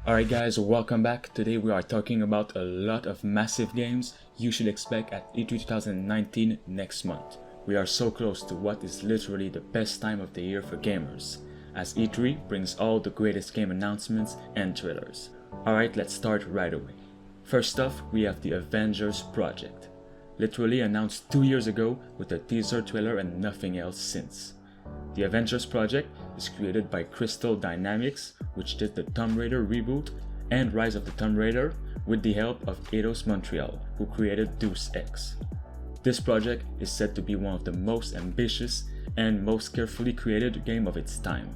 Alright guys, welcome back. Today we are talking about a lot of massive games you should expect at E3 2019 next month. We are so close to what is literally the best time of the year for gamers, as E3 brings all the greatest game announcements and trailers. Alright, let's start right away. First off, we have the Avengers project. Literally announced 2 years ago with a teaser trailer and nothing else since. The Avengers project is created by Crystal Dynamics, which did the Tomb Raider reboot and Rise of the Tomb Raider with the help of Eidos Montreal, who created Deus Ex. This project is said to be one of the most ambitious and most carefully created game of its time.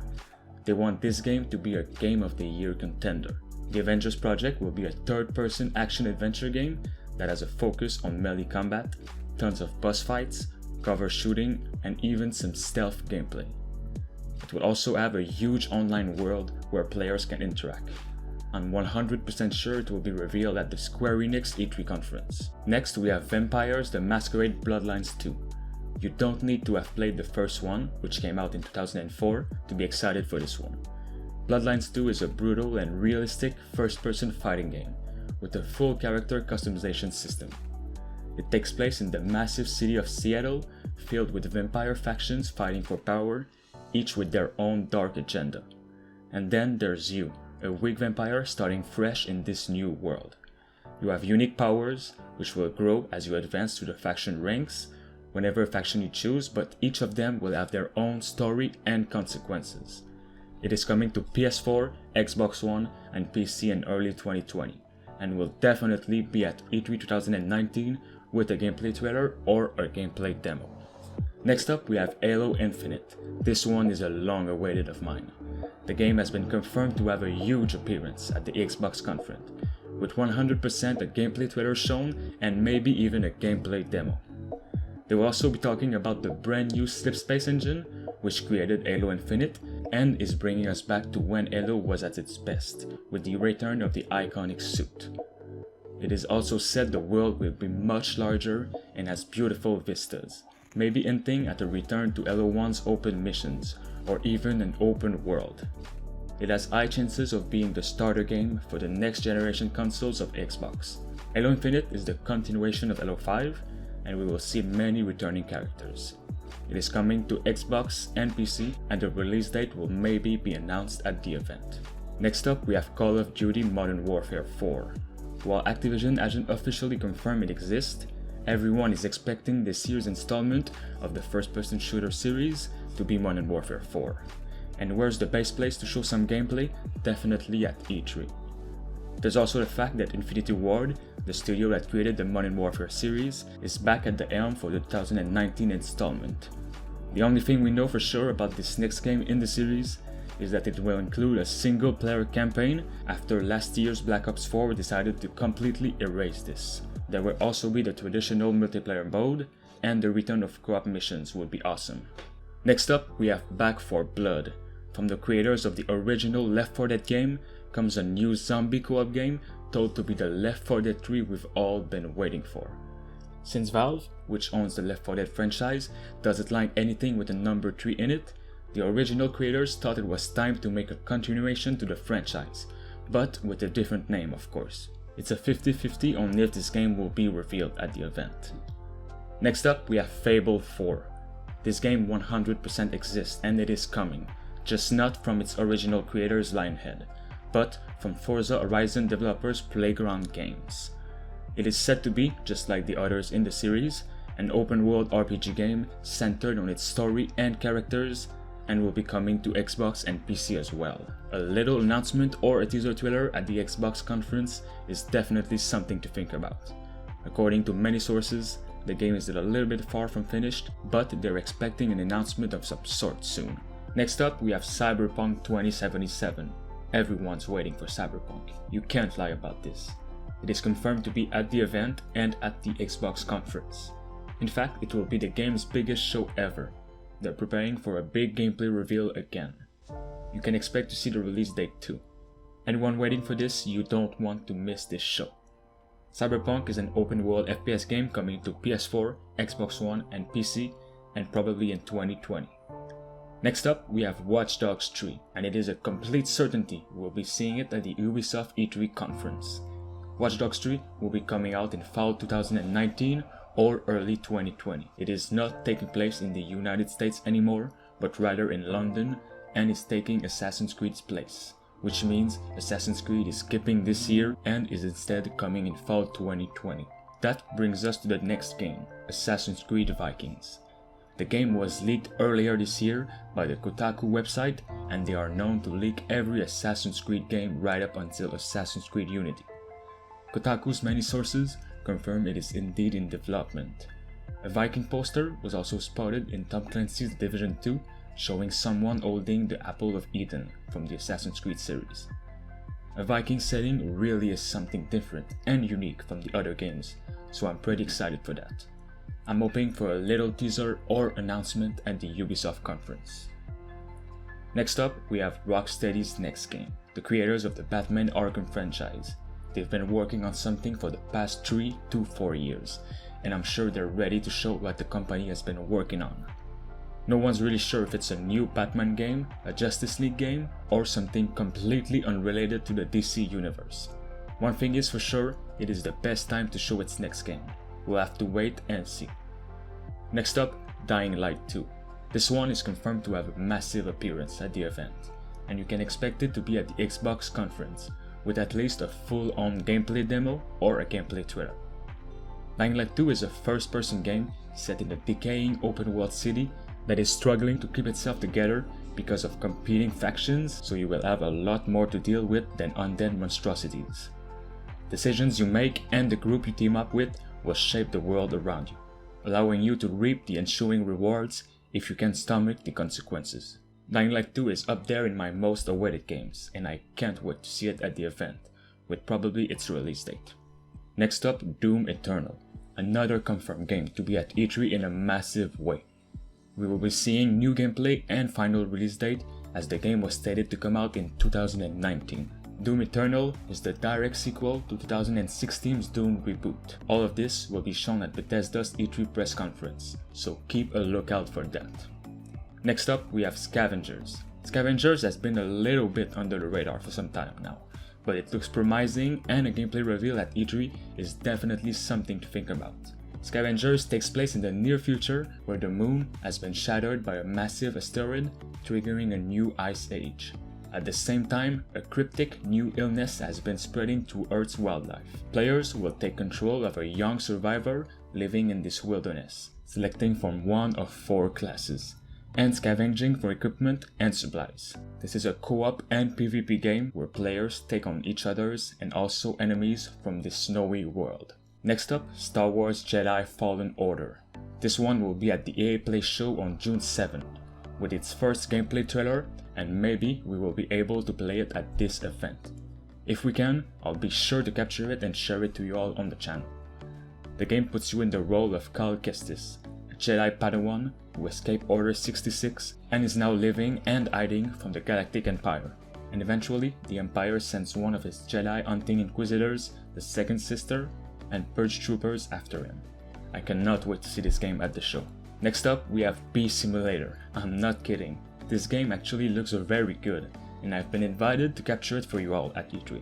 They want this game to be a Game of the Year contender. The Avengers project will be a third-person action-adventure game that has a focus on melee combat, tons of boss fights, cover shooting, and even some stealth gameplay. It will also have a huge online world where players can interact. I'm 100% sure it will be revealed at the Square Enix E3 conference. Next, we have Vampires: The Masquerade Bloodlines 2. You don't need to have played the first one, which came out in 2004, to be excited for this one. Bloodlines 2 is a brutal and realistic first-person fighting game, with a full character customization system. It takes place in the massive city of Seattle, filled with vampire factions fighting for power, each with their own dark agenda. And then there's you, a weak vampire starting fresh in this new world. You have unique powers, which will grow as you advance through the faction ranks, whenever faction you choose, but each of them will have their own story and consequences. It is coming to PS4, Xbox One, and PC in early 2020, and will definitely be at E3 2019 with a gameplay trailer or a gameplay demo. Next up, we have Halo Infinite. This one is a long awaited of mine. The game has been confirmed to have a huge appearance at the Xbox conference, with 100% a gameplay trailer shown and maybe even a gameplay demo. They will also be talking about the brand new Slipspace engine, which created Halo Infinite and is bringing us back to when Halo was at its best, with the return of the iconic suit. It is also said the world will be much larger and has beautiful vistas, maybe hinting at a return to Halo 1's open missions, or even an open world. It has high chances of being the starter game for the next generation consoles of Xbox. Halo Infinite is the continuation of Halo 5, and we will see many returning characters. It is coming to Xbox and PC, and the release date will maybe be announced at the event. Next up, we have Call of Duty Modern Warfare 4. While Activision hasn't officially confirmed it exists, everyone is expecting this year's installment of the first-person shooter series to be Modern Warfare 4. And where's the best place to show some gameplay? Definitely at E3. There's also the fact that Infinity Ward, the studio that created the Modern Warfare series, is back at the helm for the 2019 installment. The only thing we know for sure about this next game in the series is that it will include a single-player campaign after last year's Black Ops 4 decided to completely erase this. There will also be the traditional multiplayer mode, and the return of co-op missions would be awesome. Next up, we have Back 4 Blood. From the creators of the original Left 4 Dead game comes a new zombie co-op game told to be the Left 4 Dead 3 we've all been waiting for. Since Valve, which owns the Left 4 Dead franchise, doesn't like anything with the number 3 in it, the original creators thought it was time to make a continuation to the franchise, but with a different name of course. It's a 50-50 on if this game will be revealed at the event. Next up, we have Fable 4. This game 100% exists and it is coming, just not from its original creators Lionhead, but from Forza Horizon developers Playground Games. It is said to be, just like the others in the series, an open-world RPG game centered on its story and characters, and will be coming to Xbox and PC as well. A little announcement or a teaser trailer at the Xbox conference is definitely something to think about. According to many sources, the game is still a little bit far from finished, but they're expecting an announcement of some sort soon. Next up, we have Cyberpunk 2077. Everyone's waiting for Cyberpunk. You can't lie about this. It is confirmed to be at the event and at the Xbox conference. In fact, it will be the game's biggest show ever. They're preparing for a big gameplay reveal again. You can expect to see the release date too. Anyone waiting for this, you don't want to miss this show. Cyberpunk is an open world FPS game coming to PS4, Xbox One, and PC, and probably in 2020. Next up, we have Watch Dogs 3, and it is a complete certainty we'll be seeing it at the Ubisoft E3 conference. Watch Dogs 3 will be coming out in fall 2019 or early 2020. It is not taking place in the United States anymore, but rather in London, and is taking Assassin's Creed's place, which means Assassin's Creed is skipping this year and is instead coming in fall 2020. That brings us to the next game, Assassin's Creed Vikings. The game was leaked earlier this year by the Kotaku website, and they are known to leak every Assassin's Creed game right up until Assassin's Creed Unity. Kotaku's many sources confirm it is indeed in development. A Viking poster was also spotted in Tom Clancy's Division 2, showing someone holding the Apple of Eden from the Assassin's Creed series. A Viking setting really is something different and unique from the other games, so I'm pretty excited for that. I'm hoping for a little teaser or announcement at the Ubisoft conference. Next up, we have Rocksteady's next game, the creators of the Batman Arkham franchise. They've been working on something for the past 3 to 4 years, and I'm sure they're ready to show what the company has been working on. No one's really sure if it's a new Batman game, a Justice League game, or something completely unrelated to the DC universe. One thing is for sure, it is the best time to show its next game. We'll have to wait and see. Next up, Dying Light 2. This one is confirmed to have a massive appearance at the event, and you can expect it to be at the Xbox conference, with at least a full-on gameplay demo or a gameplay trailer. Dying Light 2 is a first-person game set in a decaying open-world city that is struggling to keep itself together because of competing factions, so you will have a lot more to deal with than undead monstrosities. Decisions you make and the group you team up with will shape the world around you, allowing you to reap the ensuing rewards if you can stomach the consequences. Dying Light 2 is up there in my most awaited games, and I can't wait to see it at the event, with probably its release date. Next up, Doom Eternal, another confirmed game to be at E3 in a massive way. We will be seeing new gameplay and final release date, as the game was stated to come out in 2019. Doom Eternal is the direct sequel to 2016's Doom reboot. All of this will be shown at Bethesda's E3 press conference, so keep a lookout for that. Next up, we have Scavengers. Scavengers has been a little bit under the radar for some time now, but it looks promising, and a gameplay reveal at E3 is definitely something to think about. Scavengers takes place in the near future, where the moon has been shattered by a massive asteroid, triggering a new ice age. At the same time, a cryptic new illness has been spreading to Earth's wildlife. Players will take control of a young survivor living in this wilderness, selecting from one of 4 classes, and scavenging for equipment and supplies. This is a co-op and PvP game where players take on each other's and also enemies from this snowy world. Next up, Star Wars Jedi Fallen Order. This one will be at the EA Play show on June 7th, with its first gameplay trailer, and maybe we will be able to play it at this event. If we can, I'll be sure to capture it and share it to you all on the channel. The game puts you in the role of Cal Kestis, a Jedi Padawan who escaped Order 66 and is now living and hiding from the Galactic Empire. And eventually, the Empire sends one of his Jedi hunting Inquisitors, the Second Sister, and Purge Troopers after him. I cannot wait to see this game at the show. Next up, we have Beast Simulator. I'm not kidding. This game actually looks very good, and I've been invited to capture it for you all at E3.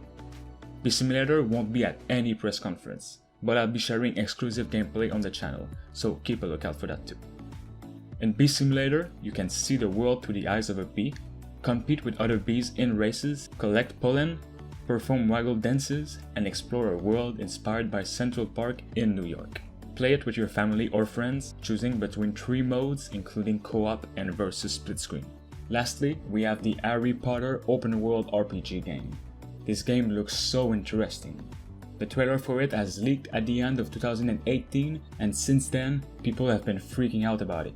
Beast Simulator won't be at any press conference, but I'll be sharing exclusive gameplay on the channel, so keep a lookout for that too. In Beast Simulator, you can see the world through the eyes of a bee, compete with other bees in races, collect pollen, perform waggle dances, and explore a world inspired by Central Park in New York. Play it with your family or friends, choosing between 3 modes including co-op and versus split screen. Lastly, we have the Harry Potter open world RPG game. This game looks so interesting. The trailer for it has leaked at the end of 2018, and since then, people have been freaking out about it.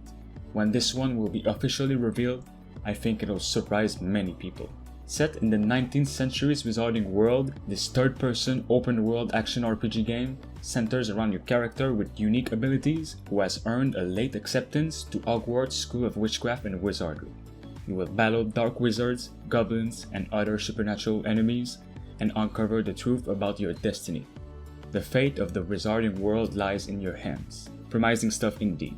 When this one will be officially revealed, I think it'll surprise many people. Set in the 19th century's wizarding world, this third-person open-world action RPG game centers around your character with unique abilities who has earned a late acceptance to Hogwarts School of Witchcraft and Wizardry. You will battle dark wizards, goblins, and other supernatural enemies, and uncover the truth about your destiny. The fate of the wizarding world lies in your hands. Promising stuff indeed.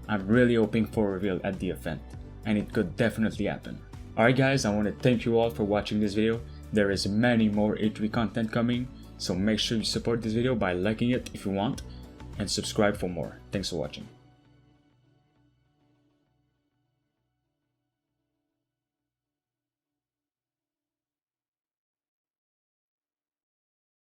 I'm really hoping for a reveal at the event. and it could definitely happen. Alright guys, I want to thank you all for watching this video. There is many more E3 content coming, so make sure you support this video by liking it if you want, and subscribe for more. Thanks for watching.